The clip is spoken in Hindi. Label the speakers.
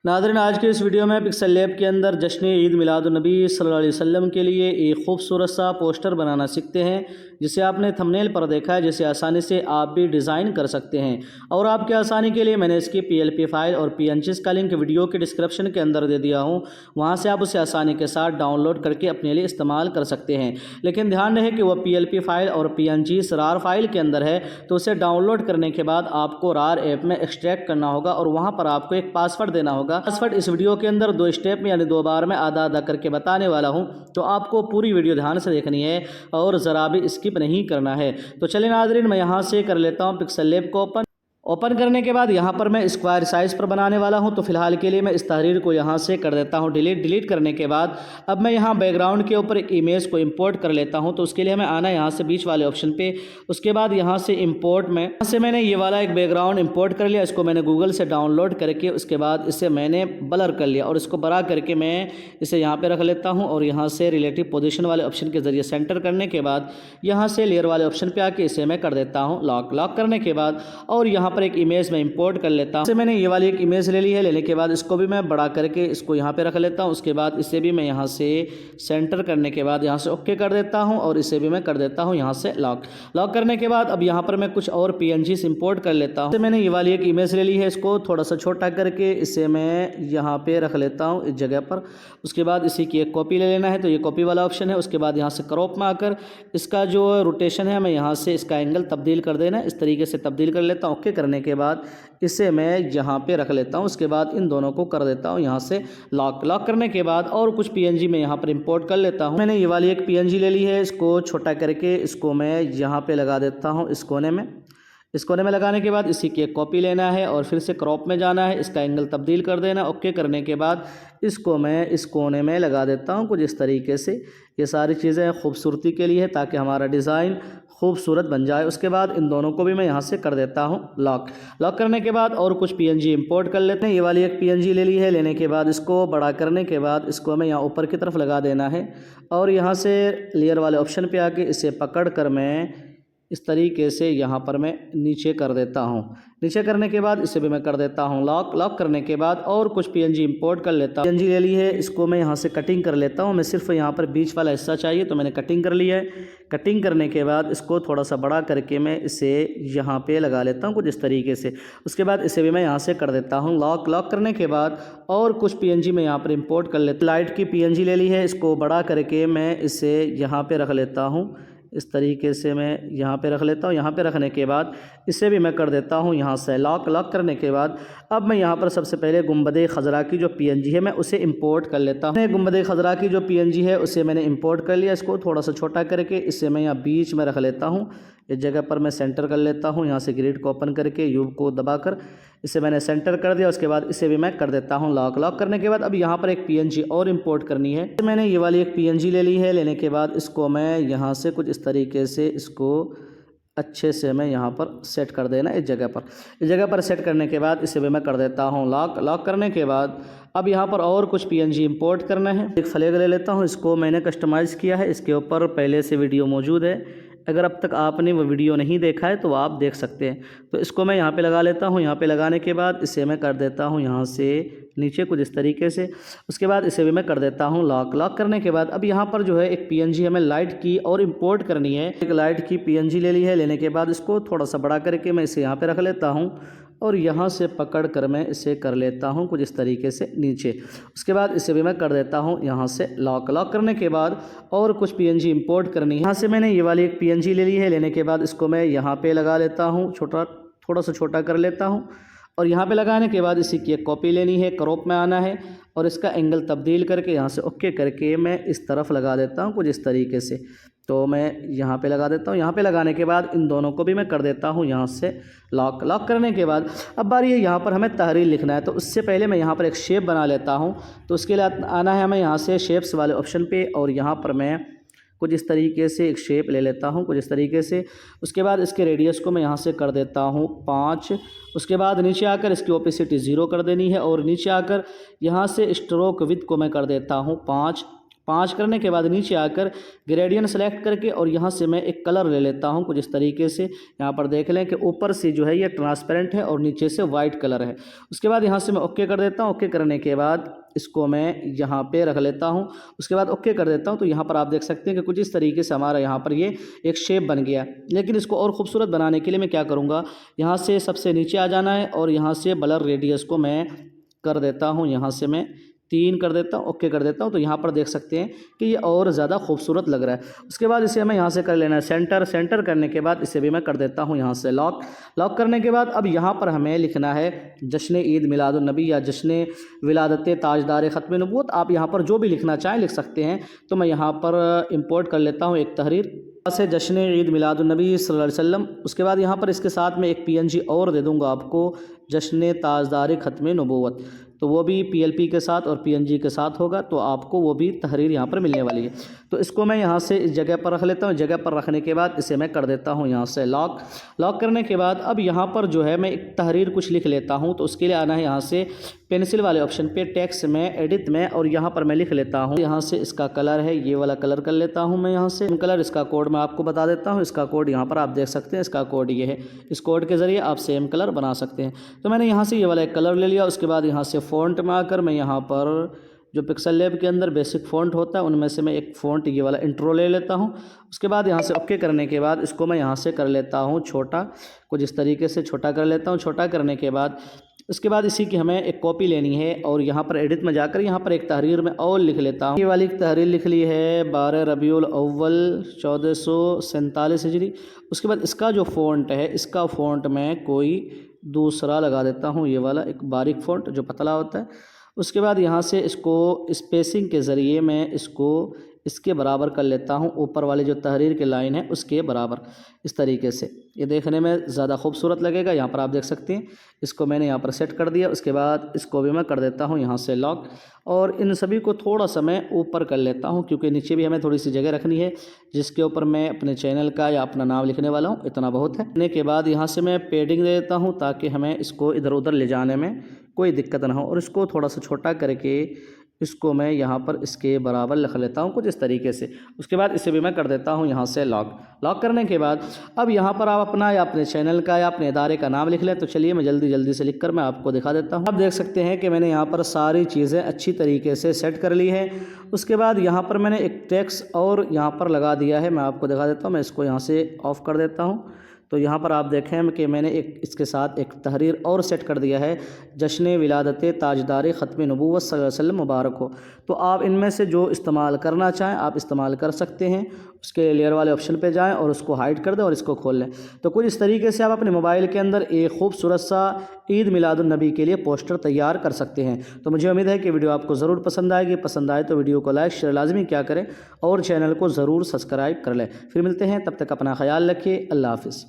Speaker 1: नाज़रीन, आज के इस वीडियो में पिक्सल लैब के अंदर जश्न ईद मिलादुन्नबी सल्लल्लाहु अलैहि वसल्लम के लिए एक खूबसूरत सा पोस्टर बनाना सीखते हैं, जिसे आपने थंबनेल पर देखा है, जिसे आसानी से आप भी डिज़ाइन कर सकते हैं। और आपके आसानी के लिए मैंने इसकी PLP फाइल और PNGs का लिंक वीडियो के डिस्क्रिप्शन के अंदर दे दिया हूँ। वहाँ से आप उसे आसानी के साथ डाउनलोड करके अपने लिए इस्तेमाल कर सकते हैं। लेकिन ध्यान रहे कि वह PLP फाइल और PNGs RAR फाइल के अंदर है, तो उसे डाउनलोड करने के बाद आपको RAR ऐप में एक्सट्रैक्ट करना होगा और वहाँ पर आपको एक पासवर्ड देना होगा। पासवर्ड इस वीडियो के अंदर 2 स्टेप में यानी 2 बार में आधा आधा करके बताने वाला हूं, तो आपको पूरी वीडियो ध्यान से देखनी है और ज़रा भी स्किप नहीं करना है। तो चलिए नाज़रीन, मैं यहां से कर लेता हूं पिक्सल लैब को ओपन करने के बाद यहाँ पर मैं स्क्वायर साइज़ पर बनाने वाला हूँ। तो फिलहाल के लिए मैं इस तहरीर को यहाँ से कर देता हूँ डिलीट करने के बाद अब मैं यहाँ बैकग्राउंड के ऊपर एक इमेज को इंपोर्ट कर लेता हूँ। तो उसके लिए हमें आना यहाँ से बीच वाले ऑप्शन पे, उसके बाद यहाँ से इंपोर्ट में यहाँ से मैंने ये वाला एक बैकग्राउंड इंपोर्ट कर लिया। इसको मैंने गूगल से डाउनलोड करके उसके बाद इसे मैंने ब्लर कर लिया और इसको बड़ा करके मैं इसे यहाँ पर रख लेता हूँ और यहाँ से रिलेटिव पोजिशन वाले ऑप्शन के ज़रिए सेंटर करने के बाद यहाँ से लेयर वाले ऑप्शन पर आके इसे मैं कर देता हूँ लॉक करने के बाद और यहाँ एक इमेज में इंपोर्ट कर लेता हूँ। जैसे मैंने ये वाली एक इमेज ले ली है, लेने के बाद इसको भी मैं बड़ा करके इसको यहाँ पे रख लेता हूँ। उसके बाद इसे भी मैं यहाँ से सेंटर करने के बाद यहाँ से ओके कर देता हूँ और इसे भी मैं कर देता हूँ यहाँ से लॉक करने के बाद अब यहाँ पर मैं कुछ और PNGs इंपोर्ट कर लेता हूँ। जैसे मैंने ये वाली एक इमेज ले ली है, इसको थोड़ा सा छोटा करके इसे मैं यहाँ पे रख लेता हूँ इस जगह पर। उसके बाद इसी की एक कॉपी ले लेना है, तो ये कॉपी वाला ऑप्शन है। उसके बाद यहाँ से क्रॉप में आकर इसका जो रोटेशन है मैं यहाँ से इसका एंगल तब्दील कर देना, इस तरीके से तब्दील कर लेता हूँ। ओके करने के बाद इसे मैं यहाँ पे रख लेता हूँ। उसके बाद इन दोनों को कर देता हूँ यहाँ से लॉक करने के बाद और कुछ PNG में यहाँ पर इंपोर्ट कर लेता हूँ। मैंने ये वाली एक PNG ले ली है, इसको छोटा करके इसको मैं यहाँ पे लगा देता हूँ इस कोने में लगाने के बाद इसी की एक कॉपी लेना है और फिर से क्रॉप में जाना है, इसका एंगल तब्दील कर देना। ओके करने के बाद इसको मैं इस कोने में लगा देता हूँ कुछ इस तरीके से। ये सारी चीज़ें खूबसूरती के लिए है ताकि हमारा डिज़ाइन खूबसूरत बन जाए। उसके बाद इन दोनों को भी मैं यहाँ से कर देता हूँ लॉक करने के बाद और कुछ PNG इंपोर्ट कर लेते हैं। ये वाली एक PNG ले ली है, लेने के बाद इसको बड़ा करने के बाद इसको हमें यहाँ ऊपर की तरफ लगा देना है और यहाँ से लेयर वाले ऑप्शन पे आके इसे पकड़ कर मैं इस तरीके से यहाँ पर मैं नीचे कर देता हूँ। नीचे करने के बाद इसे भी मैं कर देता हूँ लॉक करने के बाद और कुछ PNG इंपोर्ट कर लेता हूँ। PNG ले ली है, इसको मैं यहाँ से कटिंग कर लेता हूँ। मैं सिर्फ यहाँ पर बीच वाला हिस्सा चाहिए तो मैंने कटिंग कर लिया है। कटिंग करने के बाद इसको थोड़ा सा बड़ा करके मैं इसे यहाँ पे लगा लेता हूँ कुछ इस तरीके से। उसके बाद इसे भी मैं यहाँ से कर देता हूँ लॉक करने के बाद और कुछ PNG मैं यहाँ पर इंपोर्ट कर लेता हूँ। लाइट की PNG ले ली है, इसको बड़ा करके मैं इसे यहाँ पर रख लेता हूँ। इस तरीके से मैं यहाँ पे रख लेता हूँ। यहाँ पे रखने के बाद इसे भी मैं कर देता हूँ यहाँ से लॉक करने के बाद अब मैं यहाँ पर सबसे पहले गुंबद खज़रा की जो PNG है मैं उसे इंपोर्ट कर लेता हूँ। गुंबद खज़रा की जो PNG है उसे मैंने इंपोर्ट कर लिया। इसको थोड़ा सा छोटा करके इसे मैं यहाँ बीच में रख लेता हूँ। इस जगह पर मैं सेंटर कर लेता हूँ। यहाँ से ग्रिड को ओपन करके यू को दबाकर इसे मैंने सेंटर कर दिया। उसके बाद इसे भी मैं कर देता हूँ लॉक करने के बाद अब यहाँ पर एक PNG और इंपोर्ट करनी है। मैंने ये वाली एक PNG ले ली है, लेने के बाद इसको मैं यहाँ से कुछ इस तरीके से इसको अच्छे से मैं यहाँ पर सेट कर देना इस जगह पर सेट करने के बाद इसे भी मैं कर देता हूँ लॉक करने के बाद अब यहाँ पर और कुछ PNG इंपोर्ट करना है। एक फ्लैग ले लेता हूँ, इसको मैंने कस्टमाइज़ किया है, इसके ऊपर पहले से वीडियो मौजूद है। अगर अब तक आपने वो वीडियो नहीं देखा है तो आप देख सकते हैं। तो इसको मैं यहाँ पे लगा लेता हूँ। यहाँ पे लगाने के बाद इसे मैं कर देता हूँ यहाँ से नीचे कुछ इस तरीके से। उसके बाद इसे भी मैं कर देता हूँ लॉक करने के बाद अब यहाँ पर जो है एक PNG हमें लाइट की और इंपोर्ट करनी है। एक लाइट की PNG ले ली है, लेने के बाद इसको थोड़ा सा बड़ा करके मैं इसे यहाँ पे रख लेता हूँ और यहाँ से पकड़ कर मैं इसे कर लेता हूँ कुछ इस तरीके से नीचे। उसके बाद इसे भी मैं कर देता हूँ यहाँ से लॉक करने के बाद और कुछ PNG इंपोर्ट करनी है। यहाँ से मैंने ये वाली एक PNG ले ली है, लेने के बाद इसको मैं यहाँ पे लगा लेता हूँ, थोड़ा सा छोटा कर लेता हूँ और यहाँ पे लगाने के बाद इसी की एक कॉपी लेनी है, क्रॉप में आना है और इसका एंगल तब्दील करके यहाँ से ओके करके मैं इस तरफ लगा देता हूँ कुछ इस तरीके से। तो मैं यहाँ पे लगा देता हूँ। यहाँ पे लगाने के बाद इन दोनों को भी मैं कर देता हूँ यहाँ से लॉक करने के बाद अब बारी है यहाँ पर हमें तहरीर लिखना है। तो उससे पहले मैं यहाँ पर एक शेप बना लेता हूँ। तो उसके लिए आना है हमें यहाँ से शेप्स वाले ऑप्शन पे और यहाँ पर मैं कुछ इस तरीके से एक शेप ले लेता हूँ कुछ इस तरीके से। उसके बाद इसके रेडियस को मैं यहाँ से कर देता हूँ 5। उसके बाद नीचे आकर इसकी ओपेसिटी 0 कर देनी है और नीचे आकर यहाँ से स्ट्रोक विड्थ को मैं कर देता हूँ 5। 5 करने के बाद नीचे आकर ग्रेडियंट सेलेक्ट करके और यहाँ से मैं एक कलर ले लेता हूँ कुछ इस तरीके से। यहाँ पर देख लें कि ऊपर से जो है ये ट्रांसपेरेंट है और नीचे से वाइट कलर है। उसके बाद यहाँ से मैं ओके कर देता हूँ। ओके करने के बाद इसको मैं यहाँ पे रख लेता हूँ। उसके बाद ओके कर देता हूँ। तो यहाँ पर आप देख सकते हैं कि कुछ इस तरीके से हमारा यहाँ पर ये एक शेप बन गया। लेकिन इसको और ख़ूबसूरत बनाने के लिए मैं क्या करूँगा, यहाँ से सबसे नीचे आ जाना है और यहाँ से ब्लर रेडियस को मैं कर देता हूँ, यहाँ से मैं 3 कर देता हूँ, ओके कर देता हूँ। तो यहाँ पर देख सकते हैं कि ये और ज़्यादा खूबसूरत लग रहा है। उसके बाद इसे हमें यहाँ से कर लेना है सेंटर। सेंटर करने के बाद इसे भी मैं कर देता हूँ यहाँ से लॉक। लॉक करने के बाद अब यहाँ पर हमें लिखना है जश्न ईद मिलादुन्नबी या जश्न विलादत ताजदार ख़त्म नबूवत। आप यहाँ पर जो भी लिखना चाहें लिख सकते हैं। तो मैं यहाँ पर इंपोर्ट कर लेता हूँ एक तहरीर से जश्न ईद मिलादुन्नबी सल्लल्लाहु अलैहि वसल्लम। उसके बाद यहाँ पर इसके साथ में एक PNG और दे दूँगा आपको, जश्न ताजदार ख़त्म नबूवत। तो वो भी PLP के साथ और PNG के साथ होगा। तो आपको वो भी तहरीर यहाँ पर मिलने वाली है। तो इसको मैं यहाँ से इस जगह पर रख लेता हूँ। जगह पर रखने के बाद इसे मैं कर देता हूँ यहाँ से लॉक। लॉक करने के बाद अब यहाँ पर जो है मैं एक तहरीर कुछ लिख लेता हूँ। तो उसके लिए आना है यहाँ से पेंसिल वाले ऑप्शन पे, टेक्स्ट में, एडिट में, और यहाँ पर मैं लिख लेता हूँ। यहाँ से इसका कलर है ये वाला कलर कर लेता हूँ मैं यहाँ से कलर। इसका कोड मैं आपको बता देता हूँ। इसका कोड यहाँ पर आप देख सकते हैं। इसका कोड ये है। इस कोड के ज़रिए आप सेम कलर बना सकते हैं। तो मैंने यहाँ से ये वाला एक कलर ले लिया। उसके बाद यहाँ से फ़ॉन्ट में आकर मैं यहाँ पर जो पिक्सल लैब के अंदर बेसिक फ़ॉन्ट होता है उनमें से मैं एक फ़ॉन्ट ये वाला इंट्रो ले लेता हूँ। उसके बाद यहाँ से ओके करने के बाद इसको मैं यहाँ से कर लेता हूँ छोटा, कुछ इस तरीके से छोटा कर लेता हूँ। छोटा करने के बाद इसके बाद इसी की हमें एक कॉपी लेनी है और यहाँ पर एडिट में जाकर यहाँ पर एक तहरीर में और लिख लेता हूँ। ये वाली तहरीर लिख ली है 12 रबीउल अव्वल 1447 हिजरी। उसके बाद इसका जो फ़ॉन्ट है इसका फ़ॉन्ट मैं कोई दूसरा लगा देता हूँ, ये वाला एक बारीक फ़ॉन्ट जो पतला होता है। उसके बाद यहाँ से इसको स्पेसिंग के ज़रिए मैं इसको इसके बराबर कर लेता हूँ, ऊपर वाली जो तहरीर की लाइन है उसके बराबर, इस तरीके से। ये देखने में ज़्यादा खूबसूरत लगेगा। यहाँ पर आप देख सकते हैं। इसको मैंने यहाँ पर सेट कर दिया। उसके बाद इसको भी मैं कर देता हूँ यहाँ से लॉक, और इन सभी को थोड़ा सा मैं ऊपर कर लेता हूँ क्योंकि नीचे भी हमें थोड़ी सी जगह रखनी है जिसके ऊपर मैं अपने चैनल का या अपना नाम लिखने वाला हूँ। इतना बहुत है। लिखने के बाद यहाँ से मैं पेडिंग दे देता हूँ ताकि हमें इसको इधर उधर ले जाने में कोई दिक्कत ना हो। और इसको थोड़ा सा छोटा करके इसको मैं यहाँ पर इसके बराबर लिख लेता हूँ कुछ इस तरीके से। उसके बाद इसे भी मैं कर देता हूँ यहाँ से लॉक। लॉक करने के बाद अब यहाँ पर आप अपना या अपने चैनल का या अपने इदारे का नाम लिख लें। तो चलिए मैं जल्दी से लिखकर मैं आपको दिखा देता हूँ। आप देख सकते हैं कि मैंने यहाँ पर सारी चीज़ें अच्छी तरीके से सेट कर ली है। उसके बाद यहाँ पर मैंने एक टेक्स्ट और यहाँ पर लगा दिया है। मैं आपको दिखा देता हूँ। मैं इसको यहाँ से ऑफ़ कर देता हूँ। तो यहाँ पर आप देखें कि मैंने एक इसके साथ एक तहरीर और सेट कर दिया है, जश्न विलादत ताजदार ख़त्म नबूवत सल्लल्लाहु अलैहि वसल्लम मुबारक हो। तो आप इनमें से जो इस्तेमाल करना चाहें आप इस्तेमाल कर सकते हैं। उसके लेयर वाले ऑप्शन पे जाएं और उसको हाइड कर दें और इसको खोल लें। तो कुछ इस तरीके से आप अपने मोबाइल के अंदर एक खूबसूरत सा ईद मिलादुन्नबी के लिए पोस्टर तैयार कर सकते हैं। तो मुझे उम्मीद है कि वीडियो आपको ज़रूर पसंद आएगी। पसंद आए तो वीडियो को लाइक शेयर लाजमी क्या करें और चैनल को ज़रूर सब्सक्राइब कर लें। फिर मिलते हैं, तब तक अपना ख्याल रखिए। अल्लाह हाफ़िज़।